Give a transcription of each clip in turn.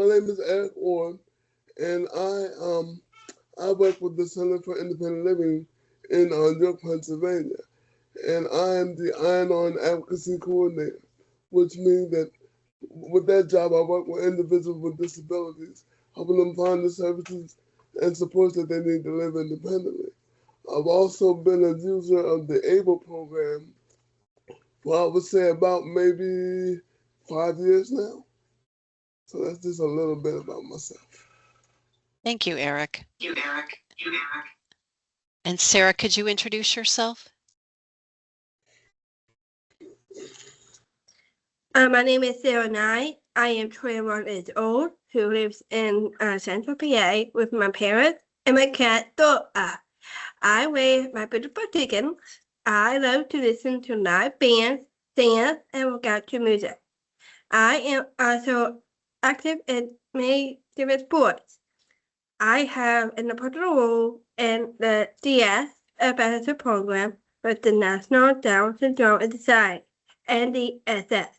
my name is Eric Orr, and I work with the Center for Independent Living in York, Pennsylvania, and I am the Iron-On Advocacy Coordinator, which means that with that job, I work with individuals with disabilities, helping them find the services and supports that they need to live independently. I've also been a user of the ABLE program for I would say about maybe 5 years now. So that's just a little bit about myself. Thank you, Eric. And Sarah, could you introduce yourself? My name is Sarah Nye. I am 21 years old, who lives in Central PA with my parents and my cat Dora. I raise my beautiful chickens. I love to listen to live bands, dance, and work out to music. I am also active in many different sports. I have an important role in the DS ambassador program with the National Down Syndrome Society and the SS.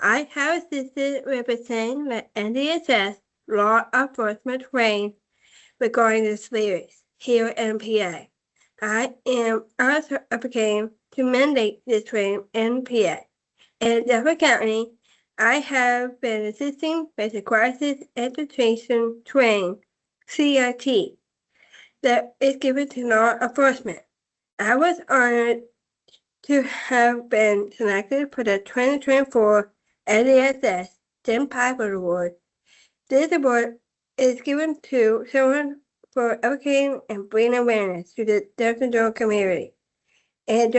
I have assisted representing the NDSS law enforcement range regarding this series here in PA. I am also advocating to mandate this training in PA. In Dufferin County, I have been assisting with the Crisis Education Training, CIT, that is given to law enforcement. I was honored to have been selected for the 2024 NDSS Jim Piper Award. This award is given to someone for advocating and bringing awareness to the Down syndrome community. In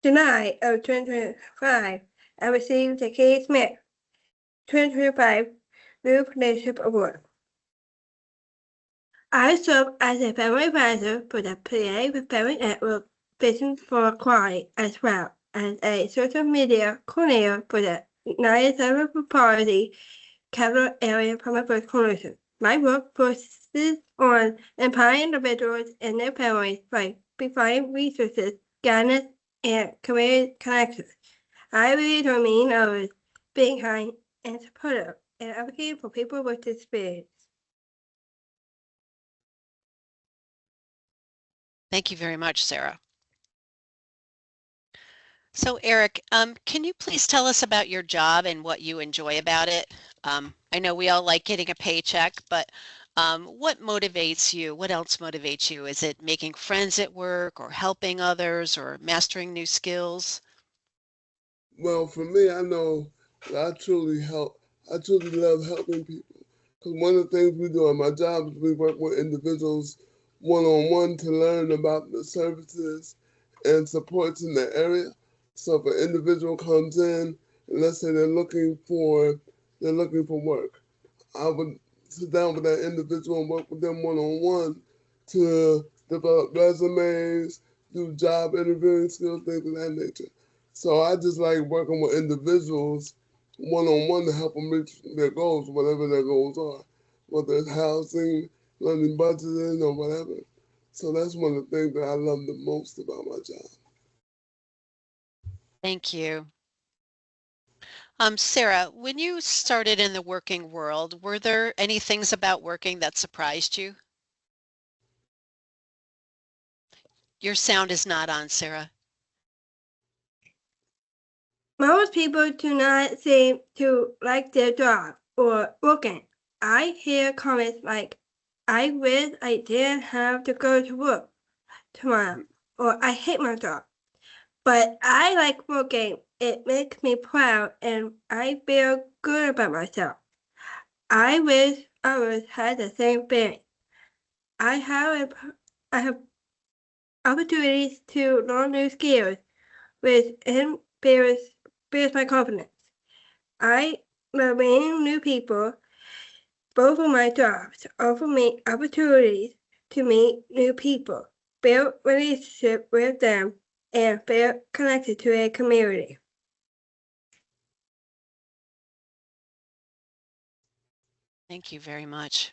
July of 2025, I received the K. Smith 2025 Group Leadership Award. I serve as a family advisor for the PA with Family Network Vision for Equality, as well as a social media coordinator for the United Center for Policy Capital Area Public Works Coalition. My work focuses on empowering individuals and their families by providing resources, guidance, and community connections. I believe in meeting others, being kind and supportive, and advocating for people with disabilities. Thank you very much, Sarah. So Eric, can you please tell us about your job and what you enjoy about it? I know we all like getting a paycheck, but what motivates you? What else motivates you? Is it making friends at work or helping others or mastering new skills? Well, for me, I know that I truly love helping people. Because one of the things we do on my job is we work with individuals one-on-one to learn about the services and supports in the area. So if an individual comes in and let's say they're looking for work, I would sit down with that individual and work with them one-on-one to develop resumes, do job interviewing skills, things of that nature. So I just like working with individuals one-on-one to help them reach their goals, whatever their goals are, whether it's housing, learning budgeting, or whatever. So that's one of the things that I love the most about my job. Thank you. Sarah, when you started in the working world, were there any things about working that surprised you? Your sound is not on, Sarah. Most people do not seem to like their job or working. I hear comments like, I wish I didn't have to go to work tomorrow, or I hate my job. But I like working. It makes me proud and I feel good about myself. I wish others had the same feeling. I have opportunities to learn new skills, which builds my confidence. I love meeting new people. Both of my jobs offer me opportunities to meet new people, build relationship with them, and feel connected to a community. Thank you very much.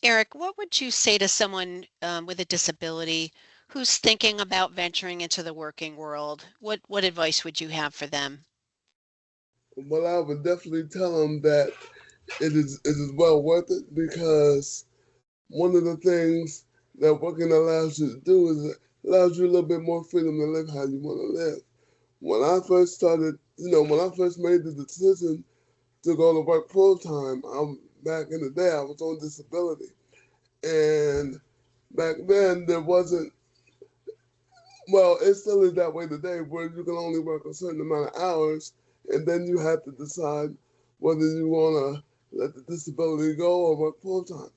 Eric, what would you say to someone with a disability who's thinking about venturing into the working world? What advice would you have for them? But I would definitely tell them that it is well worth it because one of the things that working allows you to do is it allows you a little bit more freedom to live how you want to live. When I first started, when I first made the decision to go to work full time, back in the day I was on disability, and back then there wasn't. Well, it still is that way today, where you can only work a certain amount of hours, and then you have to decide whether you want to let the disability go or work full time.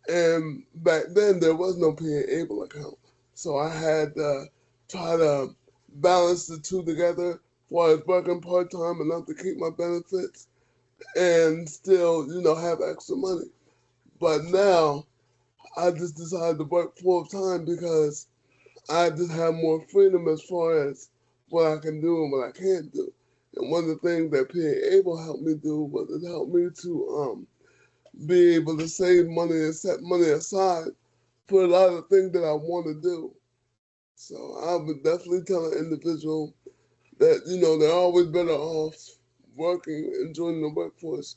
And back then, there was no PA able account. So I had to try to balance the two together while I was working part time enough to keep my benefits and still, have extra money. But now I just decided to work full time because I just have more freedom as far as what I can do and what I can't do. And one of the things that PA able helped me do was it helped me to be able to save money and set money aside for a lot of things that I want to do. So I would definitely tell an individual that, they're always better off working and joining the workforce,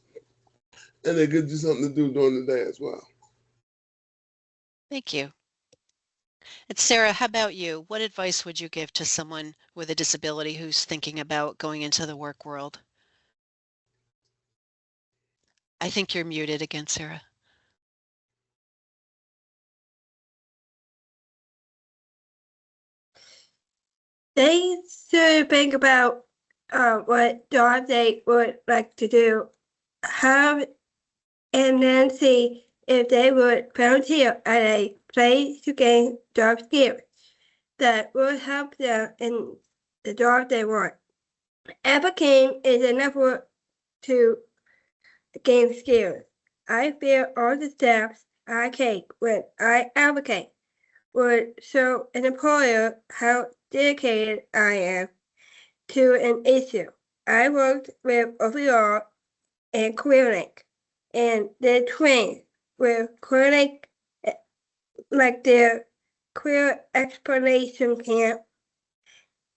and it gives you something to do during the day as well. Thank you. And Sarah, how about you? What advice would you give to someone with a disability who's thinking about going into the work world? I think you're muted again, Sarah. They should think about what job they would like to do, how, and then see if they would volunteer at a place to gain job skills that will help them in the job they want. Advocating is another to gain skills. I feel all the steps I take when I advocate would show an employer how dedicated I am to an issue. I worked with overall and clinic and they trained with clinic like their clear explanation camp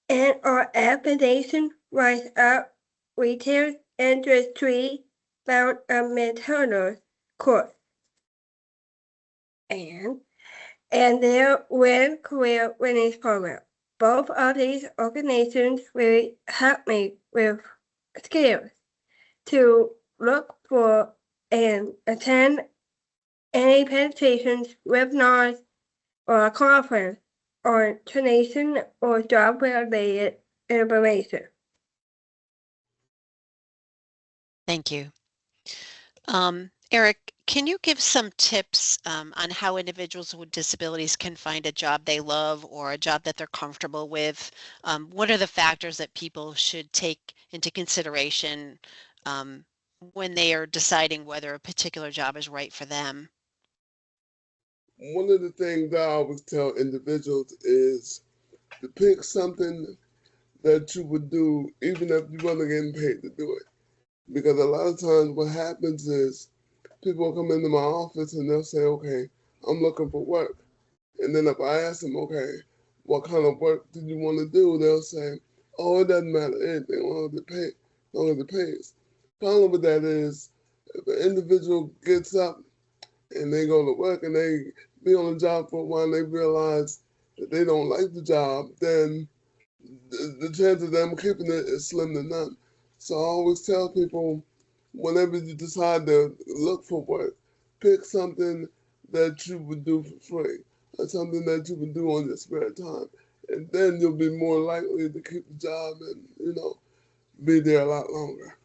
and our application rise up retail industry found a maternal course and their Win Career Winnings program. Both of these organizations really helped me with skills to look for and attend any presentations, webinars, or a conference on donation or job-related information. Thank you. Eric, can you give some tips on how individuals with disabilities can find a job they love or a job that they're comfortable with? What are the factors that people should take into consideration when they are deciding whether a particular job is right for them? One of the things that I always tell individuals is to pick something that you would do even if you weren't getting paid to do it. Because a lot of times what happens is people come into my office and they'll say, okay, I'm looking for work. And then if I ask them, okay, what kind of work do you want to do? They'll say, oh, it doesn't matter anything, as long as it pays. As long as it pays. Problem with that is if an individual gets up and they go to work and they be on the job for a while and they realize that they don't like the job, then the chance of them keeping it is slim to none. So I always tell people, whenever you decide to look for work, pick something that you would do for free, or something that you would do on your spare time, and then you'll be more likely to keep the job and be there a lot longer.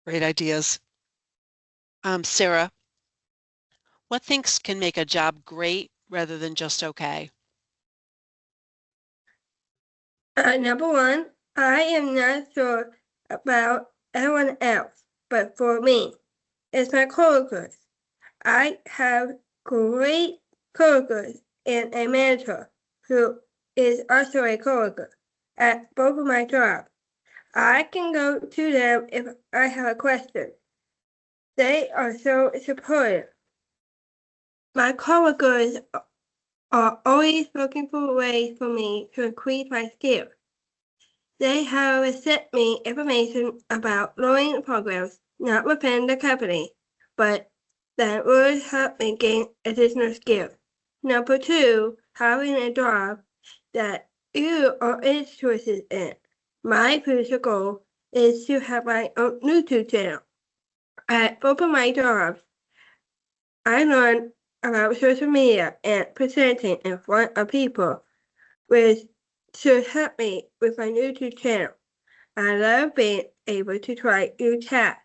Great ideas. Sarah, what things can make a job great rather than just okay? Number one, I am not sure about anyone else, but for me, it's my coworkers. I have great coworkers and a mentor who is also a coworker at both of my jobs. I can go to them if I have a question. They are so supportive. My coworkers are always looking for ways for me to increase my skills. They have sent me information about learning programs not within the company, but that would help me gain additional skills. Number two, having a job that you are interested in. My future goal is to have my own YouTube channel. At both of my jobs, I learned about social media and presenting in front of people, which should help me with my YouTube channel. I love being able to try new tasks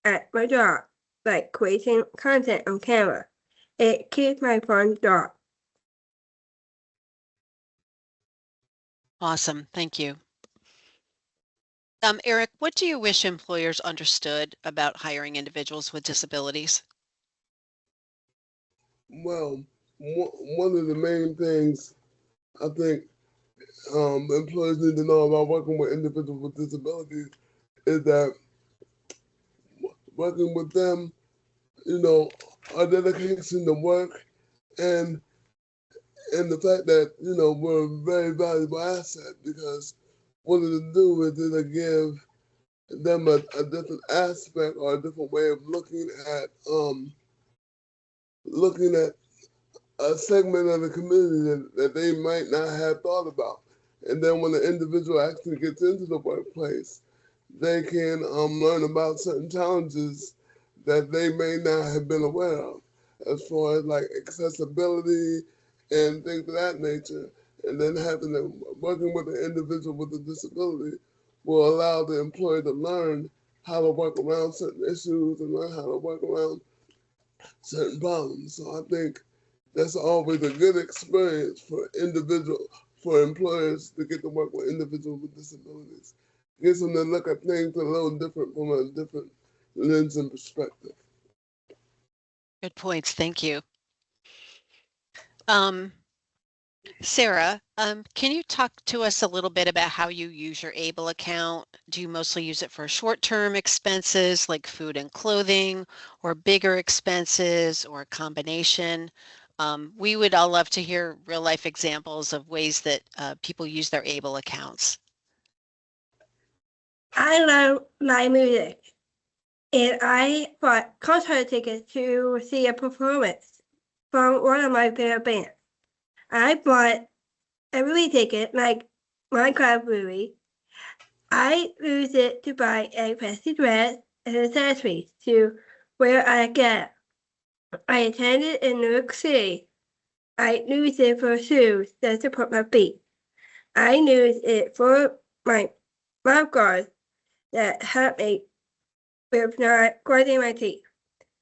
at my job, like creating content on camera. It keeps my fun job. Awesome. Thank you. Eric, what do you wish employers understood about hiring individuals with disabilities? Well, one of the main things I think employers need to know about working with individuals with disabilities is that working with them, our dedication to work and the fact that we're a very valuable asset because what it'll do is it'll give them a different aspect or a different way of looking at a segment of the community that they might not have thought about. And then when the individual actually gets into the workplace, they can learn about certain challenges that they may not have been aware of, as far as like accessibility and things of that nature. And then working with an individual with a disability will allow the employer to learn how to work around certain issues and learn how to work around certain problems. So I think that's always a good experience for employers to get to work with individuals with disabilities. Gets them to look at things a little different from a different lens and perspective. Good points. Thank you. Sarah, can you talk to us a little bit about how you use your ABLE account? Do you mostly use it for short-term expenses like food and clothing, or bigger expenses, or a combination? We would all love to hear real-life examples of ways that people use their ABLE accounts. I love live music, and I bought concert tickets to see a performance from one of my favorite bands. I bought a movie ticket, like Minecraft movie. I used it to buy a fancy dress and accessories to wear at a gala. I attended in New York City. I used it for shoes that support my feet. I used it for my mouth guards that help me with not grinding my teeth.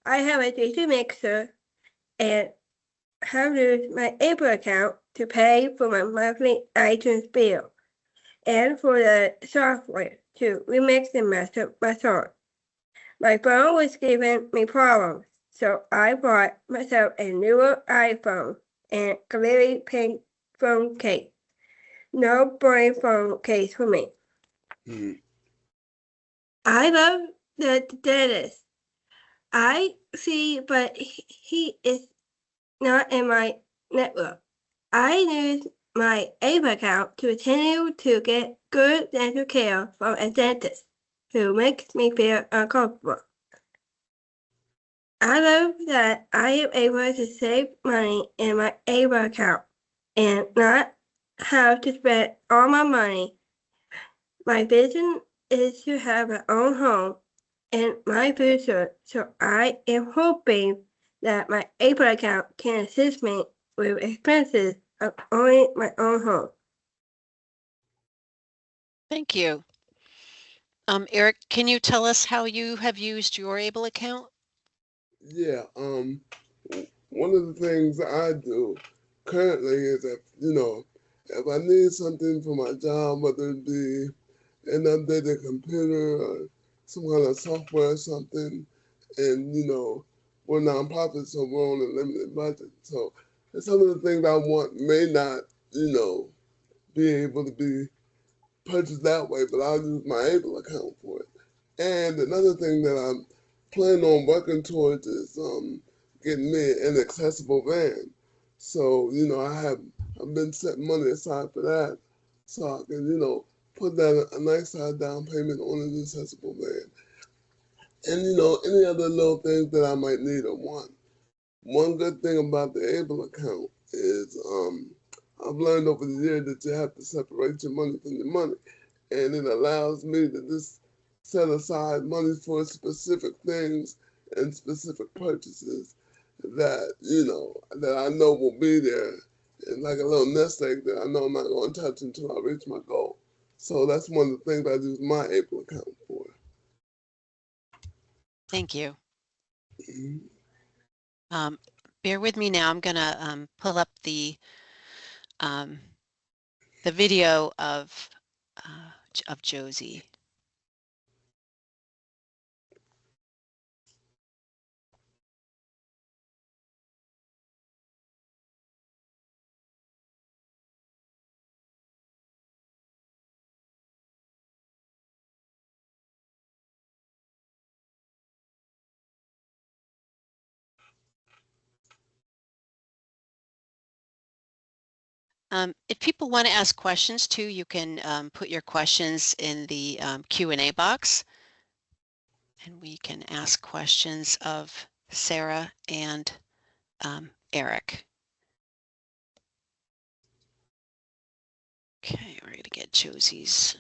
I have a juice mixer and have used my April account to pay for my monthly iTunes bill and for the software to remix and master my song. My phone was giving me problems, so I bought myself a newer iPhone and glittery pink phone case. No boring phone case for me. Mm. I love the dentist. I see, but he is not in my network. I use my AIM account to continue to get good dental care from a dentist who makes me feel uncomfortable. I love that I am able to save money in my AIM account and not have to spend all my money. My vision is to have my own home in my future, so I am hoping that my April account can assist me with expenses of owning my own home. Thank you. Eric, can you tell us how you have used your ABLE account? Yeah. One of the things I do currently is that if I need something for my job, whether it be an updated computer or some kind of software or something, and we're nonprofit, so we're on a limited budget. So some of the things I want may not, be able to be purchased that way, but I'll use my Able account for it. And another thing that I'm planning on working towards is getting me an accessible van. So, I've been setting money aside for that so I can, put that a nice side down payment on an accessible van. And, any other little things that I might need or want. One good thing about the Able account is I've learned over the years that you have to separate your money from your money. And it allows me to just set aside money for specific things and specific purchases that, that I know will be there. And like a little nest egg that I know I'm not going to touch until I reach my goal. So that's one of the things I use my Able account for. Thank you. Mhm. Bear with me now. I'm going to pull up um, the video of Josie. If people want to ask questions too, you can put your questions in the Q&A box, and we can ask questions of Sarah and Eric. Okay, we're going to get Josie's.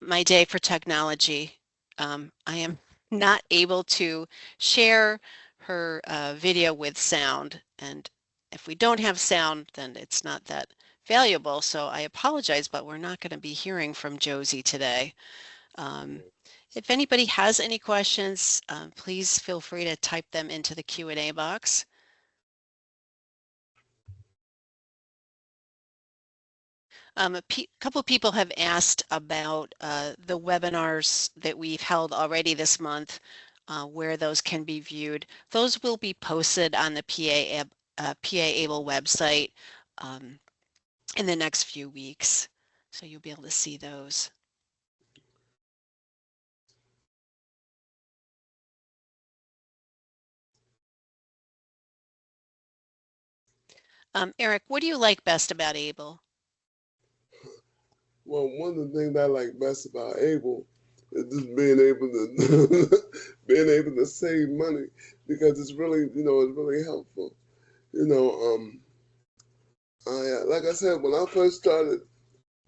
My day for technology. I am not able to share her video with sound, and if we don't have sound, then it's not that valuable. So I apologize, but we're not going to be hearing from Josie today. If anybody has any questions, please feel free to type them into the Q&A box. A couple people have asked about the webinars that we've held already this month, where those can be viewed. Those will be posted on the PA Able website in the next few weeks. So you'll be able to see those. Eric, what do you like best about Able? Well, one of the things I like best about Able is just being able to being able to save money because it's really it's really helpful. You know, I like I said when I first started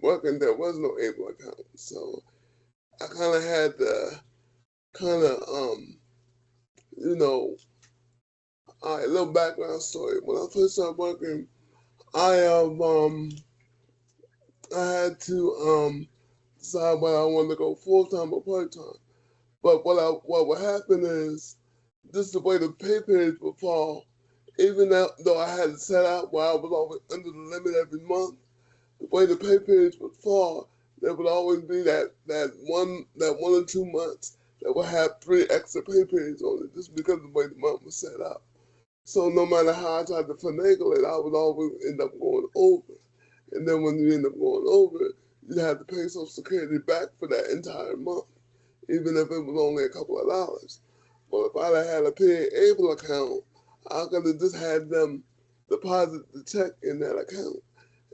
working, there was no Able account, so I kind of had to kind of you know, all right, a little background story. When I first started working, I have I had to decide whether I wanted to go full time or part time. But what would happen is just the way the pay periods would fall, even though I had it set out where I was always under the limit every month, the way the pay periods would fall, there would always be that 1 or 2 months that would have 3 extra pay periods on it just because of the way the month was set up. So no matter how I tried to finagle it, I would always end up going over. And then when you end up going over, you had to pay Social Security back for that entire month, even if it was only a couple of dollars. But if I'd have had a pay able account, I could have just had them deposit the check in that account.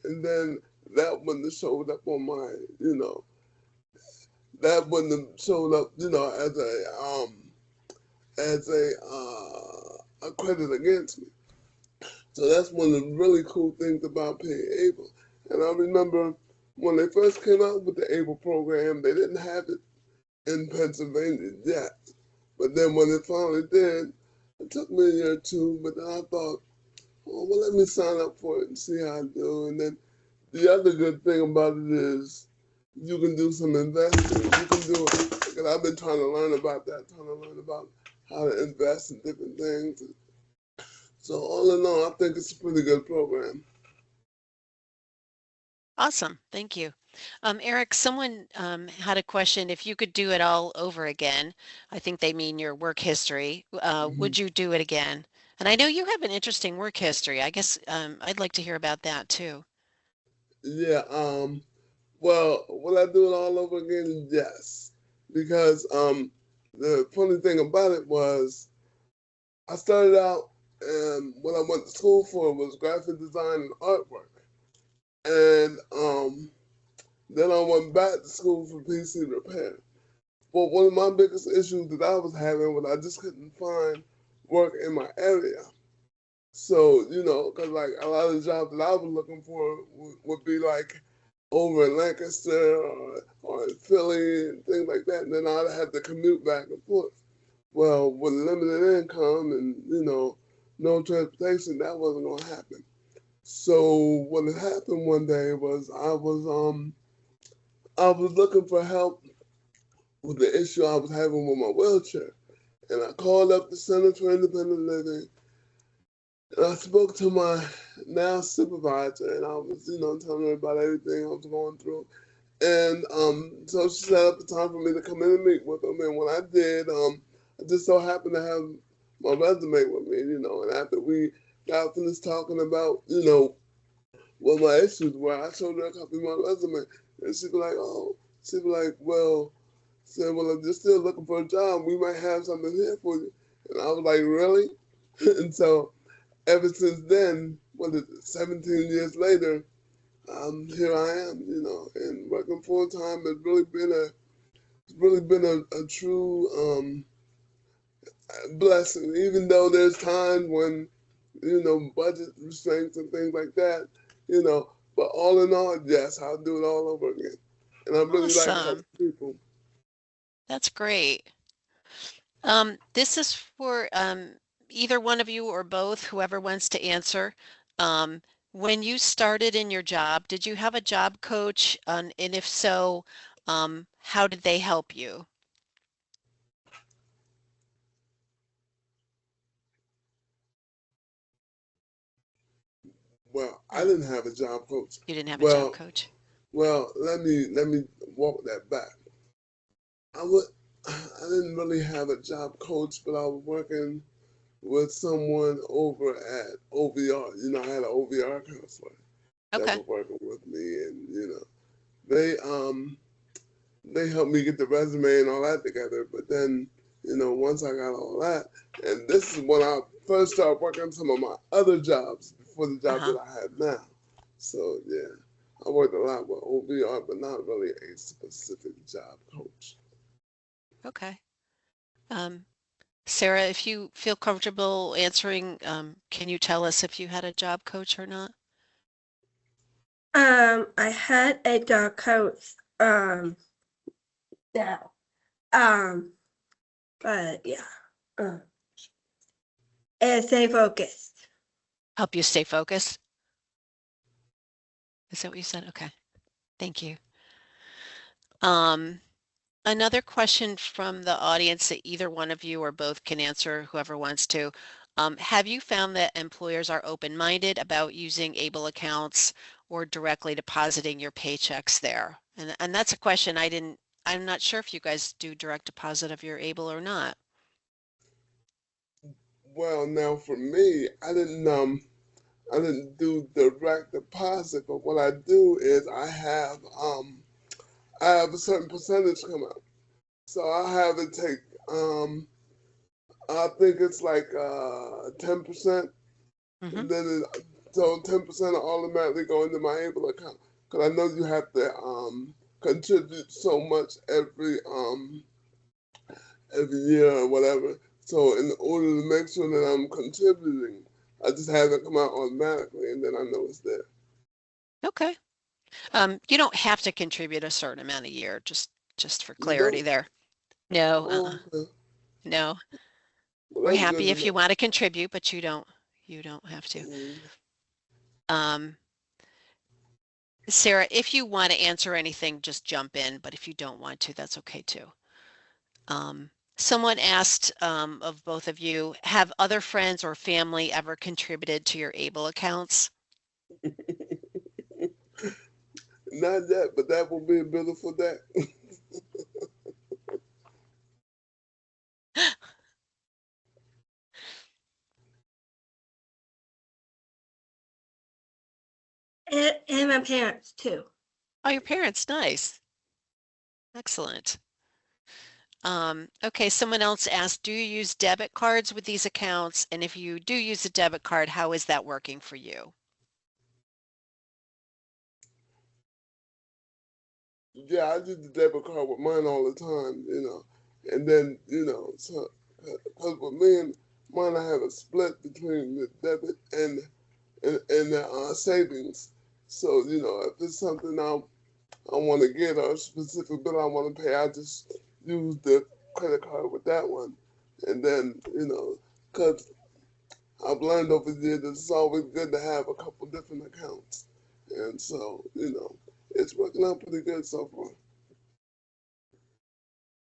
And then that wouldn't have showed up on my, that wouldn't have showed up, as a credit against me. So that's one of the really cool things about paying able. And I remember when they first came out with the able program, they didn't have it in Pennsylvania yet. But then when it finally did, it took me a year or two, but then I thought, oh, well, let me sign up for it and see how I do. And then the other good thing about it is you can do some investing. You can do it. Because I've been trying to learn about that, trying to learn about how to invest in different things. So all in all, I think it's a pretty good program. Awesome. Thank you. Eric, someone had a question. If you could do it all over again, I think they mean your work history, Hmm. would you do it again? And I know you have an interesting work history. I guess I'd like to hear about that too. Yeah. Well, will I do it all over again? Yes. Because the funny thing about it was I started out and what I went to school for was graphic design and artwork. And then I went back to school for PC repair. But one of my biggest issues that I was having was I just couldn't find work in my area. So, because like a lot of the jobs that I was looking for would be like over in Lancaster or in Philly and things like that. And then I'd have to commute back and forth. Well, with limited income and, no transportation, that wasn't going to happen. So what had happened one day was I was looking for help with the issue I was having with my wheelchair. And I called up the Center for Independent Living and I spoke to my now supervisor and I was, telling her about everything I was going through. And so she set up the time for me to come in and meet with them. And when I did, I just so happened to have my resume with me, and after we got finished talking about, what my issues were, I showed her a copy of my resume. And she'd be like, oh, she'd be like, well, said, well, if you're still looking for a job, we might have something here for you. And I was like, really? And so ever since then, what is it, 17 years later, here I am, and working full time has really been a true blessing. Even though there's times when, budget restraints and things like that, but all in all, yes, I'll do it all over again. And I really like helping Awesome. people. That's great. This is for either one of you or both, whoever wants to answer. Um, when you started in your job, did you have a job coach? And if so, how did they help you? Well, I Hmm, didn't have a job coach. you didn't have a job Well, coach. well, let me walk that back. I would, I didn't really have a job coach, but I was working with someone over at OVR. I had an OVR counselor that Okay. was working with me, and they they helped me get the resume and all that together. But then, once I got all that, and this is when I first started working some of my other jobs before the job Uh-huh. that I have now. So yeah, I worked a lot with OVR, but not really a specific job coach. Okay. Um, Sarah, if you feel comfortable answering, can you tell us if you had a job coach or not? I had a dog coach. Now. But yeah. Uh, and stay focused. Help you stay focused? Is that what you said? Okay. Thank you. Um, Another question from the audience that either one of you or both can answer, whoever wants to. Have you found that employers are open-minded about using ABLE accounts or directly depositing your paychecks there? And that's a question I'm not sure if you guys do direct deposit of your ABLE or not. Well, now for me, I didn't do direct deposit, but what I do is I have a certain percentage come out. So I have it take I think it's like 10%, Hmm. and then so 10% will automatically go into my able account because I know you have to contribute so much every year or whatever. So in order to make sure that I'm contributing, I just have it come out automatically, and then I know it's there. Okay. You don't have to contribute a certain amount a year, just for You clarity don't? there. No, Oh, okay. no. Well, We're that's good happy to if you know. want to contribute, but you don't. You don't have to. Mm. Sarah, if you want to answer anything, just jump in, but if you don't want to, that's okay too. Someone asked of both of you, have other friends or family ever contributed to your ABLE accounts? Not that, but that will be a beautiful day. And my parents too. Oh, your parents, nice. Excellent. Okay, someone else asked, do you use debit cards with these accounts? And if you do use a debit card, how is that working for you? Yeah, I use the debit card with mine all the time, and then so because with me and mine, I have a split between the debit and the savings. So if it's something I want to get or a specific bill I want to pay, I just use the credit card with that one, and then because I've learned over the years that it's always good to have a couple different accounts, and so it's working out pretty good so far.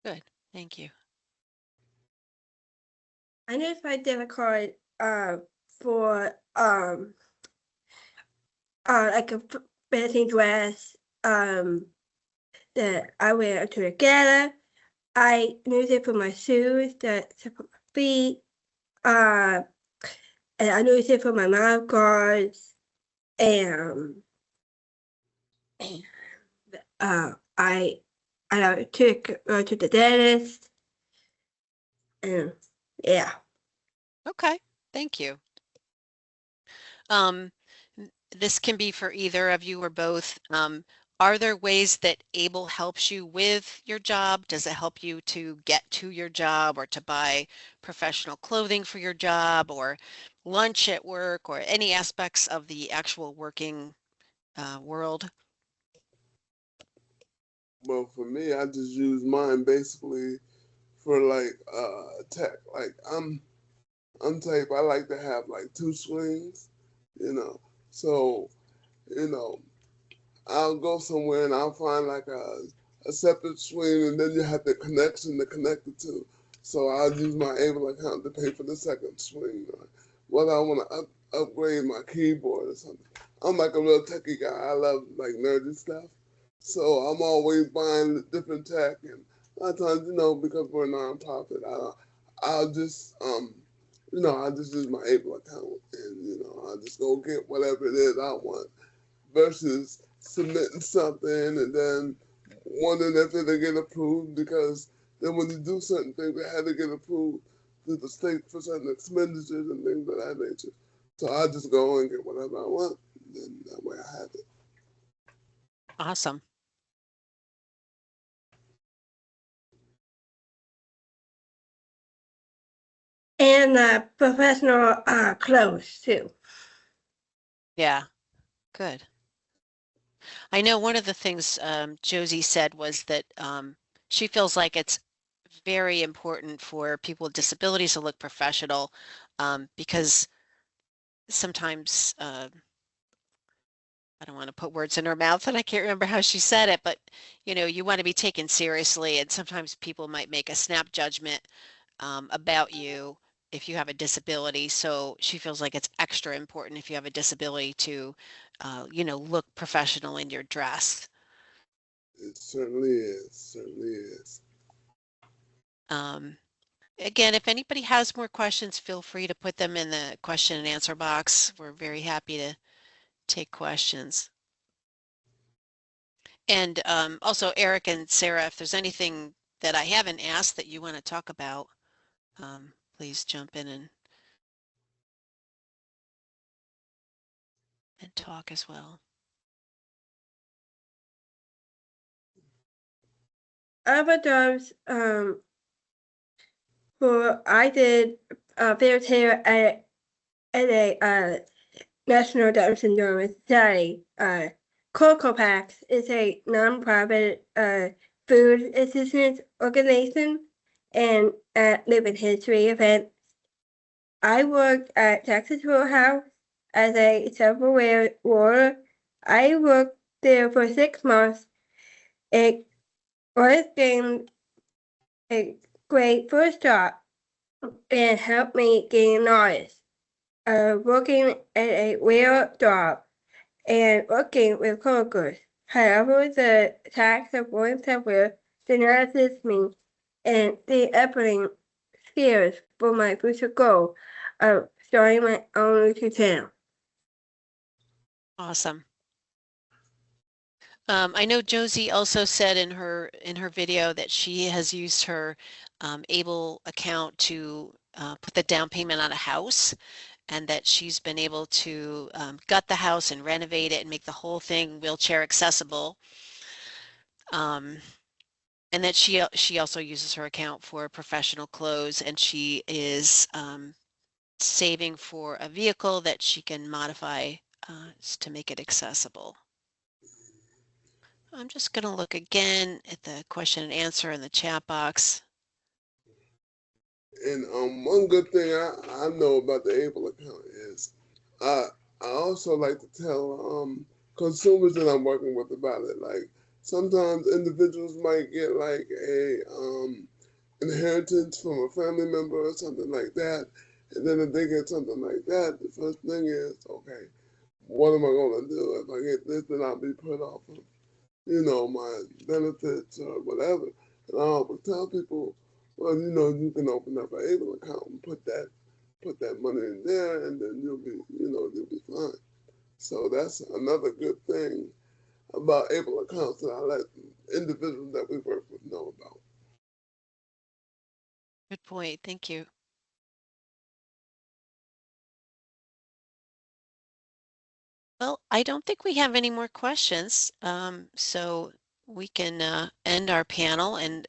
Good, thank you. I use my debit card for like a fancy dress that I wear to the gala. I use it for my shoes that support my feet. Uh, and I use it for my mouth guards. And I to the dentist. And yeah. Okay, thank you. Um, this can be for either of you or both. Are there ways that ABLE helps you with your job? Does it help you to get to your job or to buy professional clothing for your job or lunch at work or any aspects of the actual working world? Well, for me, I just use mine basically for like tech. Like I'm type I like to have like two screens, you know. So you know I'll go somewhere and I'll find like a separate screen, and then you have the connection to connect it to. So I'll use my Able account to pay for the second screen, or whether I want to upgrade my keyboard or something. I'm like a real techie guy. I love like nerdy stuff, so I'm always buying different tech. And a lot of times, because we're a nonprofit, I'll just I just use my Able account, and I'll just go get whatever it is I want versus submitting something and then wondering if it'll get approved, because then when you do certain things, it had to get approved through the state for certain expenditures and things of that nature. So I just go and get whatever I want, and that way I have it. Awesome. And professional clothes too. Yeah, good. I know one of the things Josie said was that she feels like it's very important for people with disabilities to look professional because sometimes I don't want to put words in her mouth and I can't remember how she said it, but you want to be taken seriously, and sometimes people might make a snap judgment about you if you have a disability. So she feels like it's extra important if you have a disability to, look professional in your dress. It certainly is. Certainly is. Um, Again, if anybody has more questions, feel free to put them in the question and answer box. We're very happy to take questions. And also, Eric and Sarah, if there's anything that I haven't asked that you want to talk about, please jump in and talk as well. Other jobs, who I did volunteer at a National Down Syndrome Society. Cocoa Packs is a nonprofit food assistance organization and living history event. I worked at Texas Roadhouse as a Silverware warder. I worked there for 6 months. It was a great first job and helped me gain knowledge. Working at a real job and working with coworkers. However, the task of going somewhere did not assist me in developing skills for my future goal of starting my own YouTube channel. Awesome. I know Josie also said in her video that she has used her ABLE account to put the down payment on a house, and that she's been able to gut the house and renovate it and make the whole thing wheelchair accessible. And that she also uses her account for professional clothes, and she is saving for a vehicle that she can modify to make it accessible. I'm just going to look again at the question and answer in the chat box. And one good thing I know about the Able account is I also like to tell consumers that I'm working with about it. Like sometimes individuals might get like a inheritance from a family member or something like that. And then if they get something like that, the first thing is, okay, what am I gonna do? If I get this, then I'll be put off of, my benefits or whatever. And I always tell people, well, you can open up an Able account and put that money in there, and then you'll be fine. So that's another good thing about Able accounts that I let individuals that we work with know about. Good point. Thank you. Well, I don't think we have any more questions, so we can end our panel. And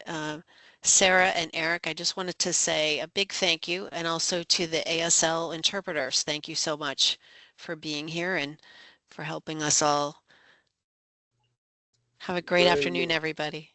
Sarah and Eric, I just wanted to say a big thank you, and also to the ASL interpreters. Thank you so much for being here and for helping us all. Have a great Very afternoon, much. everybody.